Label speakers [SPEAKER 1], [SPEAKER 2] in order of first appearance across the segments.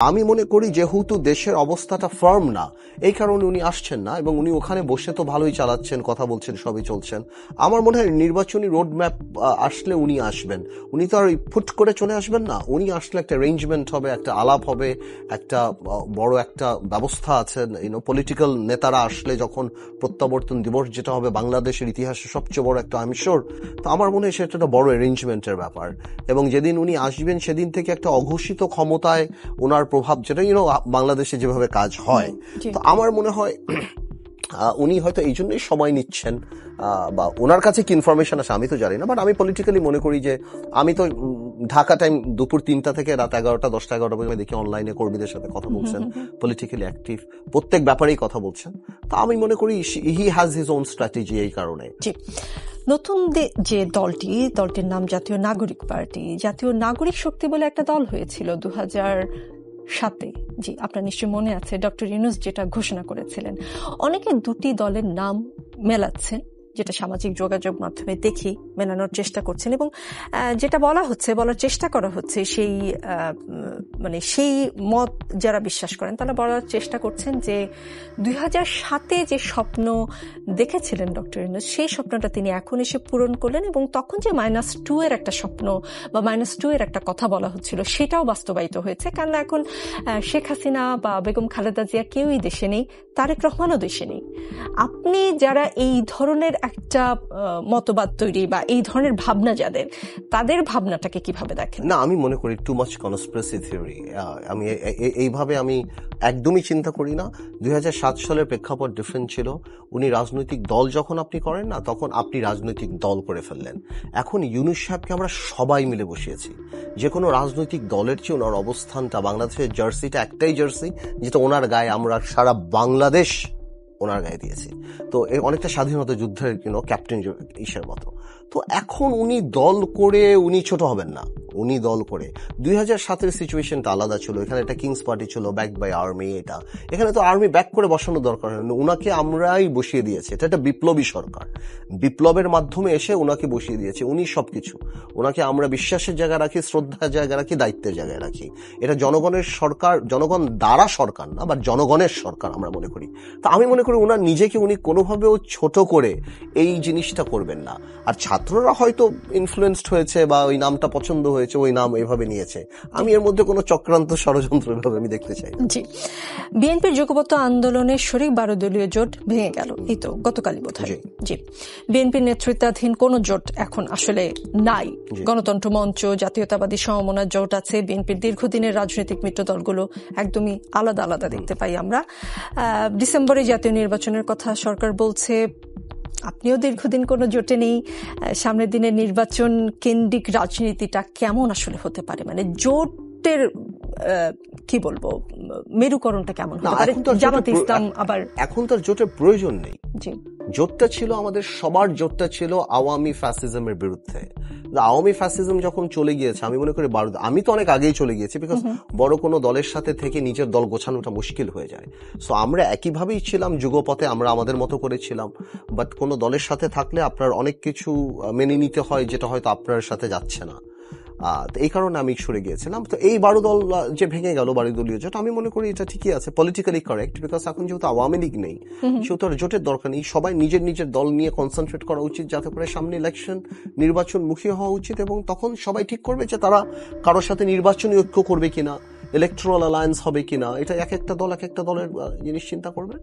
[SPEAKER 1] আমি মনে করি যেহেতু দেশের অবস্থাটা ফার্ম না, এই কারণে উনি আসছেন না, এবং উনি ওখানে বসে তো ভালোই চালাচ্ছেন, কথা বলছেন, সবই চলছেন। আমার মনে হয় নির্বাচনী রোড ম্যাপ আসলে উনি আসবেন। উনি তো আর ফুট করে চলে আসবেন না। উনি আসলে একটা অ্যারেঞ্জমেন্ট হবে, একটা আলাপ হবে, একটা বড় একটা ব্যবস্থা আছে। পলিটিক্যাল নেতারা আসলে যখন প্রত্যাবর্তন দিবস যেটা হবে বাংলাদেশের ইতিহাসে সবচেয়ে বড় একটা, আমি শিওর, তো আমার মনে হয় সেটা একটা বড় অ্যারেঞ্জমেন্টের ব্যাপার। এবং যেদিন উনি আসবেন সেদিন থেকে একটা অঘোষিত ক্ষমতায় ওনার প্রভাব, যেটা বাংলাদেশে যেভাবে কাজ হয়, তো আমার মনে হয় উনি হয়তো এই জন্যই সময় নিচ্ছেন, বা ওনার কাছে কি ইনফরমেশন আছে আমি তো জানি না, বাট আমি পলিটিক্যালি মনে করি যে আমি তো ঢাকা টাইম দুপুর 3টা থেকে রাত 11টা 10টা 11টা পর্যন্ত দেখি অনলাইনে কর্মীদের সাথে কথা বলছেন, পলিটিক্যালি অ্যাক্টিভ, প্রত্যেক ব্যাপারেই কথা বলছেন। তো আমি মনে করি he has his own strategy এই কারণে।
[SPEAKER 2] নতুন যে দলটির নাম জাতীয় নাগরিক পার্টি, জাতীয় নাগরিক শক্তি বলে একটা দল হয়েছিল 2007-এ। জি, আপনার নিশ্চয় মনে আছে ডক্টর ইউনূস যেটা ঘোষণা করেছিলেন। অনেকে দুটি দলের নাম মেলাচ্ছেন, যেটা সামাজিক যোগাযোগ মাধ্যমে দেখি মেলানোর চেষ্টা করছেন, এবং যেটা বলার চেষ্টা করা হচ্ছে সেই মত যারা বিশ্বাস করেন তারা বলার চেষ্টা করছেন যে 2007-এ যে স্বপ্ন দেখেছিলেন ডক্টর ইউনূস, সেই স্বপ্নটা তিনি এখন এসে পূরণ করলেন, এবং তখন যে -2 এর একটা স্বপ্ন বা -2 এর একটা কথা বলা হচ্ছিল সেটাও বাস্তবায়িত হয়েছে। কারণ এখন শেখ হাসিনা বা বেগম খালেদা জিয়া কেউই দেশে নেই, তারেক রহমানও দেশে নেই। আপনি যারা এই ধরনের একটা মতবাদ তৈরি বা এই ধরনের ভাবনা যাদের, তাদের ভাবনাটাকে কিভাবে দেখেন?
[SPEAKER 1] না, আমি মনে করি টু মাচ কনস্পিরেসি থিওরি। আমি এইভাবে আমি একদমই চিন্তা করি না। 2007 সালের প্রেক্ষাপট ডিফারেন্ট ছিল। উনি রাজনৈতিক দল যখন আপনি করেন না, তখন আপনি রাজনৈতিক দল করে ফেললেন। এখন ইউনূস সাহেবকে আমরা সবাই মিলে বসিয়েছি। যে কোনো রাজনৈতিক দলের চেয়ে ওনার অবস্থানটা, বাংলাদেশের জার্সিটা একটাই জার্সি যেটা ওনার গায়ে আমরা সারা বাংলাদেশ ওনার গায়ে দিয়েছি। তো অনেকটা স্বাধীনতা যুদ্ধের ক্যাপ্টেন ইসের মতো। তো এখন উনি দল করে উনি ছোট হবেন না, উনি দল করে 2007-এর সিচুয়েশনটা আলাদা ছিল। এখানে একটা কিংস পার্টি ছিল ব্যাক বাই আর্মি। এখানে তো আর্মি ব্যাক করে বসানোর দরকার হয় না, উনাকে আমরাই বসিয়ে দিয়েছি। এটা একটা বিপ্লবী সরকার, বিপ্লবের মাধ্যমে এসে উনাকে বসিয়ে দিয়েছে। উনি সবকিছু, ওনাকে আমরা বিশ্বাসের জায়গায় রাখি, শ্রদ্ধার জায়গায় রাখি, দায়িত্বের জায়গায় রাখি। এটা জনগণের সরকার, জনগণ দ্বারা সরকার না, বা জনগণের সরকার আমরা মনে করি। তা আমি মনে করি ওনার নিজেকে উনি কোনোভাবেও ছোট করে এই জিনিসটা করবেন না। আর ছাত্ররা হয়তো ইনফ্লুয়েন্সড হয়েছে বা ওই নামটা পছন্দ হয়েছে, ওই নাম এভাবে নিয়েছে। আমি এর মধ্যে কোনো চক্রান্ত ষড়যন্ত্র এভাবে আমি দেখতে চাই।
[SPEAKER 2] জি, বিএনপির যুগপৎ আন্দোলনের শরিক 12 দলীয় জোট ভেঙে গেল, এই তো গতকালই বোধহয়। জি, বিএনপির নেতৃত্বাধীন কোন জোট এখন আসলে নাই। গণতন্ত্র মঞ্চ, জাতীয়তাবাদী সমমনা জোট আছে। বিএনপির দীর্ঘদিনের রাজনৈতিক মিত্র দলগুলো একদমই আলাদা আলাদা দেখতে পাই আমরা। ডিসেম্বরে জাতীয় নির্বাচনের কথা সরকার বলছে। আপনিও দীর্ঘদিন কোনো জোটে নেই। সামনের দিনের নির্বাচন কেন্দ্রিক রাজনীতিটা কেমন আসলে হতে পারে? মানে জোটের কি বলবো, মেরুকরণটা কেমন হতে পারে? জামাতে ইসলাম আবার
[SPEAKER 1] এখন তার জোটের প্রয়োজন নেই। জোটটা ছিল আমাদের সবার, জোটটা ছিল আওয়ামী ফ্যাসিজমের বিরুদ্ধে। আওয়ামী ফ্যাসিজম যখন চলে গিয়েছে, আমি মনে করি আমি তো অনেক আগেই চলে গিয়েছি, বিকজ বড় কোনো দলের সাথে থেকে নিজের দল গোছানোটা মুশকিল হয়ে যায়। সো আমরা একইভাবেই ছিলাম যুগপথে, আমরা আমাদের মতো করেছিলাম। বাট কোনো দলের সাথে থাকলে আপনার অনেক কিছু মেনে নিতে হয় যেটা হয়তো আপনার সাথে যাচ্ছে না। এই কারণে আমি সরে গিয়েছিলাম। তো এই 12 দল যে ভেঙে গেল, 12 দলীয় জোট, আমি মনে করি এটা ঠিকই আছে, পলিটিক্যালি কারেক্ট। বিকজ এখন যেহেতু আওয়ামী লীগ নেই, সেহেতু আর জোটের দরকার নেই। সবাই নিজের নিজের দল নিয়ে কনসেন্ট্রেট করা উচিত, যাতে করে সামনে ইলেকশন, নির্বাচনমুখী হওয়া উচিত, এবং তখন সবাই ঠিক করবে যে তারা কারোর সাথে নির্বাচনী ঐক্য করবে কিনা, ইলেকট্রাল অ্যালায়েন্স হবে কিনা। এটা এক একটা দলের জিনিস চিন্তা করবে।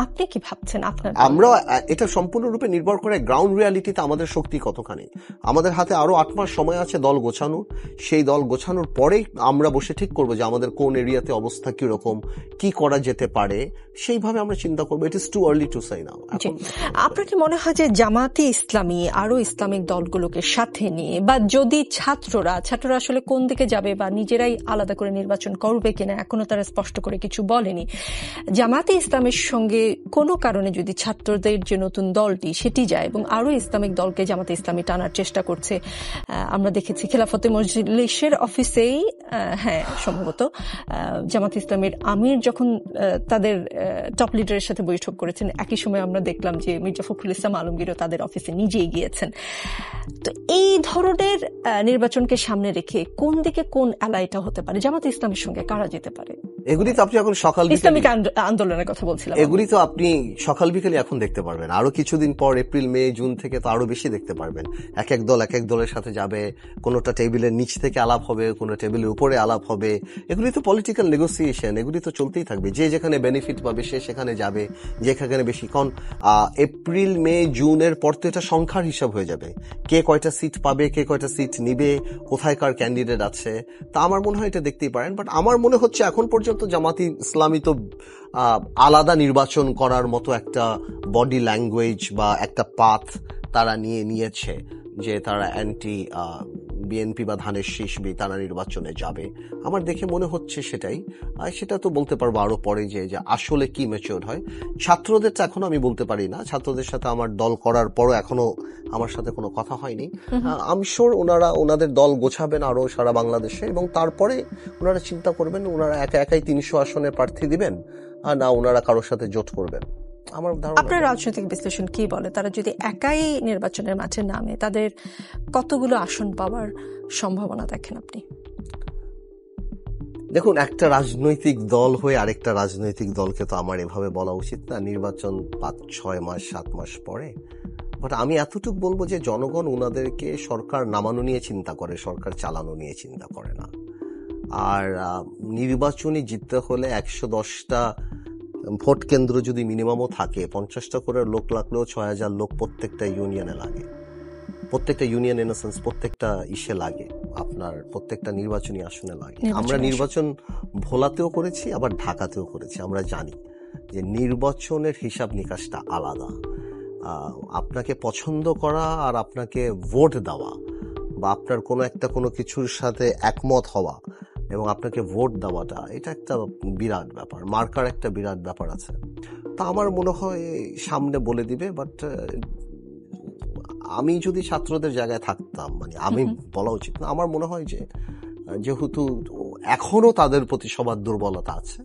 [SPEAKER 2] আপনি কি ভাবছেন?
[SPEAKER 1] আমরা এটা সম্পূর্ণরূপে নির্ভর করে গ্রাউন্ড রিয়ালিটিতে আমাদের শক্তি কতখানি। আমাদের হাতে আরো 8 মাস সময় আছে দল গোছানো। সেই দল গোছানোর পরেই আমরা বসে ঠিক করবো যে আমাদের কোন এরিয়াতে অবস্থা কিরকম, কি করা যেতে পারে, সেইভাবে আমরা চিন্তা করবো। It is too early to say now.
[SPEAKER 2] আপনার কি মনে হয় যে জামাতে ইসলামী আরো ইসলামিক দলগুলোকে সাথে নিয়ে, বা যদি ছাত্ররা আসলে কোন দিকে যাবে বা নিজেরাই আলাদা করে নির্বাচন করবে কিনা, এখনো তারা স্পষ্ট করে কিছু বলেনি, জামাতে ইসলামের সঙ্গে কোনো কারণে যদি ছাত্রদের যে নতুন দলটি সেটি যায় এবং আরো ইসলামিক দলকে জামাতে ইসলামী টানার চেষ্টা করছে, আমরা দেখেছি খেলাফতে মজলিসের অফিসেই সম্ভবত জামাতে ইসলামের আমির যখন তাদের টপ লিডারের সাথে বৈঠক করেছেন, একই সময় আমরা দেখলাম যে মির্জা ফখরুল ইসলাম আলমগীরও তাদের অফিসে নিজেই গিয়েছেন। তো এই ধরনের নির্বাচনকে সামনে রেখে কোন দিকে কোন অ্যালাইটা হতে পারে, জামাতে ইসলামের সঙ্গে কারা যেতে পারে?
[SPEAKER 1] এগুলি তো আপনি এখন সকাল
[SPEAKER 2] ইসলামিক আন্দোলনের কথা বলছিলাম,
[SPEAKER 1] এগুলি তো আপনি সকাল বিকেলে এখন দেখতে পারবেন। আরো কিছুদিন পর এপ্রিল মে জুন থেকে তো আরো বেশি দেখতে পারবেন। এক এক দল এক এক দলের সাথে যাবে, কোনোটা টেবিলের নিচ থেকে আলাপ হবে, কোনো টেবিলের উপরে আলাপ হবে। এগুলি তো পলিটিক্যাল নেগোসিয়েশন, এগুলি তো চলতেই থাকবে। যে যেখানে বেনিফিট পাবে সে সেখানে যাবে, যেখানে বেশি। কারণ এপ্রিল মে জুনের পর তো এটা সংখ্যার হিসাব হয়ে যাবে, কে কয়টা সিট পাবে, কে কয়টা সিট নিবে, কোথায় কার ক্যান্ডিডেট আছে। তা আমার মনে হয় এটা দেখতেই পারেন। বাট আমার মনে হচ্ছে এখন পর্যন্ত জামাতি ইসলামী তো আলাদা নির্বাচন করার মতো একটা বডি ল্যাঙ্গুয়েজ বা একটা পাথ তারা নিয়েছে যে তারা অ্যান্টি বিএনপি বা ধানের শীষ তারা নির্বাচনে যাবে। আমার দেখে মনে হচ্ছে সেটাই। সেটা তো বলতে পারবো আরো পরে যে আসলে কি ম্যাচিওর হয়। ছাত্রদেরটা এখনো আমি বলতে পারি না, ছাত্রদের সাথে আমার দল করার পরও এখনো আমার সাথে কোনো কথা হয়নি। আমি শিওর ওনারা ওনাদের দল গোছাবেন আরো সারা বাংলাদেশে, এবং তারপরে ওনারা চিন্তা করবেন ওনারা একাই 300 আসনে প্রার্থী দিবেন না ওনারা কারোর সাথে জোট করবেন।
[SPEAKER 2] আপনার রাজনৈতিক বিশ্লেষণ কি বলে, তারা যদি একাই নির্বাচনের মাঠে নামে তাদের কতগুলো আসন পাওয়ার সম্ভাবনা দেখেন আপনি?
[SPEAKER 1] দেখুন, একটা রাজনৈতিক দল হয়ে আরেকটা রাজনৈতিক দলকে তো আমার এভাবে বলা উচিত না, নির্বাচন 5-6 মাস 7 মাস পরে। বাট আমি এতটুকু বলবো যে জনগণ ওনাদেরকে সরকার নামানো নিয়ে চিন্তা করে, সরকার চালানো নিয়ে চিন্তা করে না। আর নির্বাচনে জিততে হলে 110টা ভোট কেন্দ্র যদি মিনিমামও থাকে, 50টা করে লোক লাগলেও 6000 লোক প্রত্যেকটা ইউনিয়নে লাগে, প্রত্যেকটা ইউনিয়ন ইন সেন্স প্রত্যেকটা ইসে লাগে, আপনার প্রত্যেকটা নির্বাচনী আসনে লাগে। আমরা নির্বাচন ভোলাতেও করেছি, আবার ঢাকাতেও করেছি। আমরা জানি যে নির্বাচনের হিসাব নিকাশটা আলাদা। আপনাকে পছন্দ করা আর আপনাকে ভোট দেওয়া বা আপনার কোনো কিছুর সাথে একমত হওয়া এবং আপনাকে ভোট দেওয়াটা, এটা একটা বিরাট ব্যাপার, মার্কার একটা বিরাট ব্যাপার আছে। তা আমার মনে হয় সামনে বলে দিবে। বাট আমি যদি ছাত্রদের জায়গায় থাকতাম, মানে আমি বলা উচিত না, আমার মনে হয় যে যেহেতু এখনো তাদের প্রতি সবার দুর্বলতা আছে,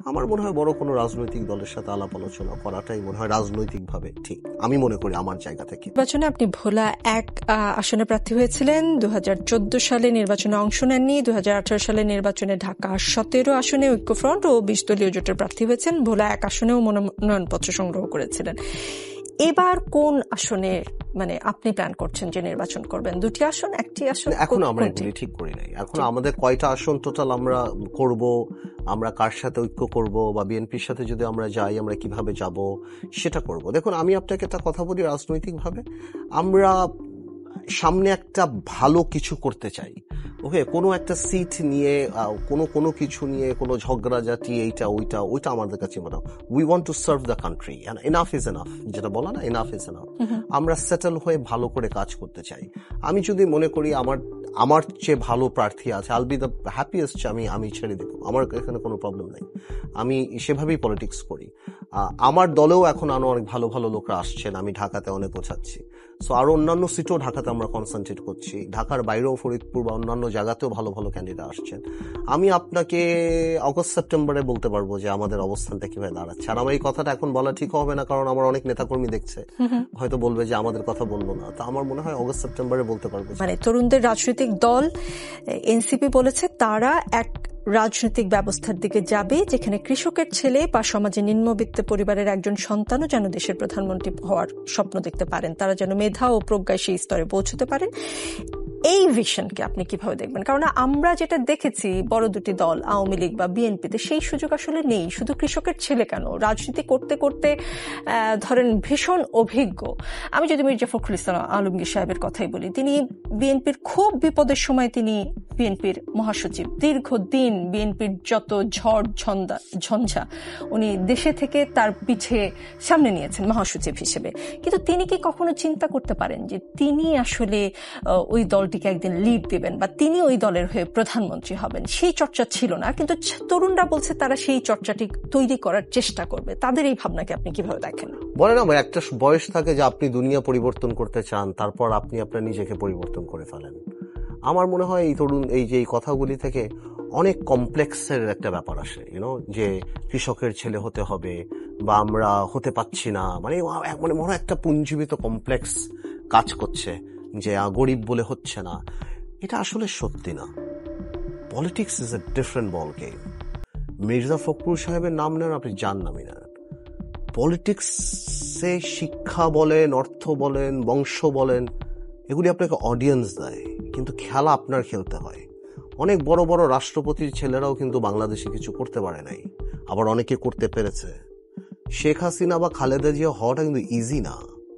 [SPEAKER 1] আমার মনে হয় বড় কোনো রাজনৈতিক দলের সাথে আলাপ আলোচনা করাটাই মনে হয় রাজনৈতিকভাবে ঠিক, আমি মনে করি আমার জায়গা থেকে।
[SPEAKER 2] নির্বাচনে আপনি ভোলা 1 আসনে প্রার্থী হয়েছিলেন, 2014 সালে নির্বাচনে অংশ নেননি, 2018 সালে নির্বাচনে ঢাকা 17 আসনে ঐক্যফ্রন্ট ও 20 দলীয় জোটের প্রার্থী হয়েছেন, ভোলা 1 আসনেও মনোনয়নপত্র সংগ্রহ করেছিলেন। এবার কোন আসনে মানে আপনি প্ল্যান করছেন যে নির্বাচন করবেন? 2টি আসন, 1টি আসন?
[SPEAKER 1] এখনো আমরা এগুলি ঠিক করি নাই। এখন আমাদের কয়টা আসন টোটাল আমরা করব, আমরা কার সাথে ঐক্য করব, বা বিএনপির সাথে যদি আমরা যাই আমরা কিভাবে যাব সেটা করব। দেখুন, আমি আপনাকে একটা কথা বলি, রাজনৈতিকভাবে আমরা সামনে একটা ভালো কিছু করতে চাই। ওকে, কোনো একটা সিট নিয়ে কোনো কিছু নিয়ে কোনো ঝগড়াঝাটি ওইটা আমাদের কাছে মনে হয় we want to serve the country, enough is enough, যেটা বলা না, এনাফ ইজ এনাফ। আমরা সেটেল হয়ে ভালো করে কাজ করতে চাই। আমি যদি মনে করি আমার চেয়ে ভালো প্রার্থী আছে, আল বি দ্য হ্যাপিয়েস্ট, আমি ছেড়ে দেবো, আমার এখানে কোনো প্রবলেম নেই। আমি সেভাবেই পলিটিক্স করি। আমার দলেও এখন অনেক ভালো ভালো লোকরা আসছেন, আমি ঢাকাতে অনেক পৌঁছাচ্ছি। সো আরো অন্যান্য সিটও ঢাকাতে আমরা কনসেন্ট্রেট করছি, ঢাকার বাইরেও ফরিদপুর বা অন্যান্য জায়গাতেও ভালো ভালো ক্যান্ডিডেট আসছেন। আমি আপনাকে অগস্ট সেপ্টেম্বরে বলতে পারবো যে আমাদের অবস্থানটা কিভাবে দাঁড়াচ্ছে। আর আমার এই কথাটা এখন বলা ঠিক হবে না, কারণ আমার অনেক নেতাকর্মী দেখছে, হয়তো বলবে যে আমাদের কথা বললো না। তা আমার মনে হয় অগস্ট সেপ্টেম্বরে বলতে পারবো।
[SPEAKER 2] মানে তরুণদের রাজনৈতিক দল এনসিপি বলেছে তারা এক রাজনৈতিক ব্যবস্থার দিকে যাবে যেখানে কৃষকের ছেলে বা সমাজে নিম্নবিত্ত পরিবারের একজন সন্তানও যেন দেশের প্রধানমন্ত্রী হওয়ার স্বপ্ন দেখতে পারেন, তারা যেন মেধা ও প্রজ্ঞায় সেই স্তরে পৌঁছতে পারেন। এই ভিশনকে আপনি কিভাবে দেখবেন? কারণ আমরা যেটা দেখেছি বড় দুটি দল আওয়ামী লীগ বা বিএনপিতে সেই সুযোগ আসলে নেই। শুধু কৃষকের ছেলে কেন, রাজনীতি করতে করতে ধরেন ভীষণ অভিজ্ঞ। আমি যদি মির্জা ফখরুল ইসলাম আলমগীর সাহেবের কথাই বলি, তিনি বিএনপির খুব বিপদের সময় তিনি বিএনপির মহাসচিব, দীর্ঘদিন বিএনপির যত ঝড় ঝঞ্ঝা উনি দেশে থেকে তার পিছে সামনে নিয়েছেন মহাসচিব হিসেবে। কিন্তু তিনি কি কখনো চিন্তা করতে পারেন যে তিনি আসলে ওই দলটি দলটিকে একদিন লিড দিবেন বা তিনি ওই দলের হয়ে প্রধানমন্ত্রী হবেন, সেই চর্চা ছিল না। কিন্তু তরুণরা বলছে তারা সেই চর্চাটি তৈরি করার চেষ্টা করবে। তাদের এই ভাবনাকে আপনি কিভাবে দেখেন?
[SPEAKER 1] বলে না, একটা বয়স থাকে যে আপনি দুনিয়া পরিবর্তন করতে চান, তারপর আপনি আপনার নিজেকে পরিবর্তন করে ফেলেন। আমার মনে হয় এই তরুণ এই যে এই কথাগুলি থেকে অনেক কমপ্লেক্সের একটা ব্যাপার আসে, যে কৃষকের ছেলে হতে হবে বা আমরা হতে পাচ্ছি না, মানে মনে হয় একটা পুঞ্জীবিত কমপ্লেক্স কাজ করছে যে গরিব বলে হচ্ছে না। এটা আসলে সত্যি না। Politics is a different ball game. Mirza Fakhrul সাহেবের নাম নেন, আপনি যান নামই নেন, পলিটিক্সে শিক্ষা বলেন, অর্থ বলেন, বংশ বলেন, এগুলি আপনাকে অডিয়েন্স দেয়, কিন্তু খেলা আপনার খেলতে হয়। অনেক বড় বড় রাষ্ট্রপতির ছেলেরাও কিন্তু বাংলাদেশে কিছু করতে পারে নাই, আবার অনেকে করতে পেরেছে। শেখ হাসিনা বা খালেদা জিয়া হওয়াটা কিন্তু ইজি না,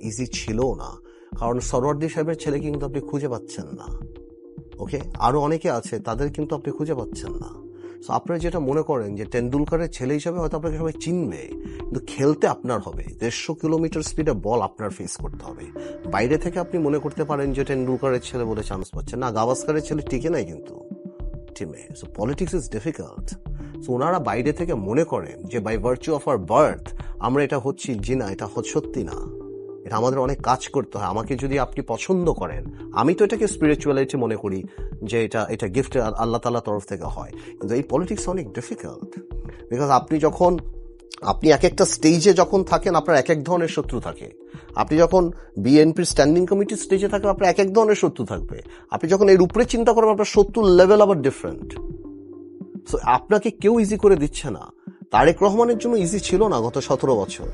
[SPEAKER 1] ইজি ছিল না, কারণ সরওয়ার্দী সাহেবের ছেলে কিন্তু আপনি খুঁজে পাচ্ছেন না। ওকে, আরো অনেকে আছে, তাদের কিন্তু আপনি খুঁজে পাচ্ছেন না। আপনারা যেটা মনে করেন যে টেন্ডুলকারের ছেলে হিসাবে হয়তো আপনাকে সবাই চিনবে, কিন্তু খেলতে আপনার হবে 150 কিলোমিটার স্পিডে বল আপনার ফেস করতে হবে। বাইরে থেকে আপনি মনে করতে পারেন যে টেন্ডুলকারের ছেলে বলে চান্স পাচ্ছেন না, গাভাস্কারের ছেলে টিকে নাই কিন্তু টিমে। So politics is difficult. So ওনারা বাইরে থেকে মনে করেন যে by virtue of our birth আমরা এটা হচ্ছি, জি না, এটা সত্যি না। এটা আমাদের অনেক কাজ করতে হয়। আমাকে যদি আপনি পছন্দ করেন, আমি তো এটাকে স্পিরিচুয়ালিটি মনে করি যে এটা গিফট আল্লাহ তাআলার তরফ থেকে হয়, কিন্তু এই পলিটিক্স অনেক ডিফিকাল্ট। বিকজ আপনি এক একটা স্টেজে যখন থাকেন, আপনার এক এক ধরনের শত্রু থাকে। আপনি যখন বিএনপির স্ট্যান্ডিং কমিটির স্টেজে থাকেন, আপনার এক এক ধরনের শত্রু থাকবে। আপনি যখন এর উপরে চিন্তা করেন, আপনার শত্রুর লেভেল আবার ডিফারেন্ট। সো আপনাকে কেউ ইজি করে দিচ্ছে না। তারেক রহমানের জন্য ইজি ছিল না গত 17 বছর।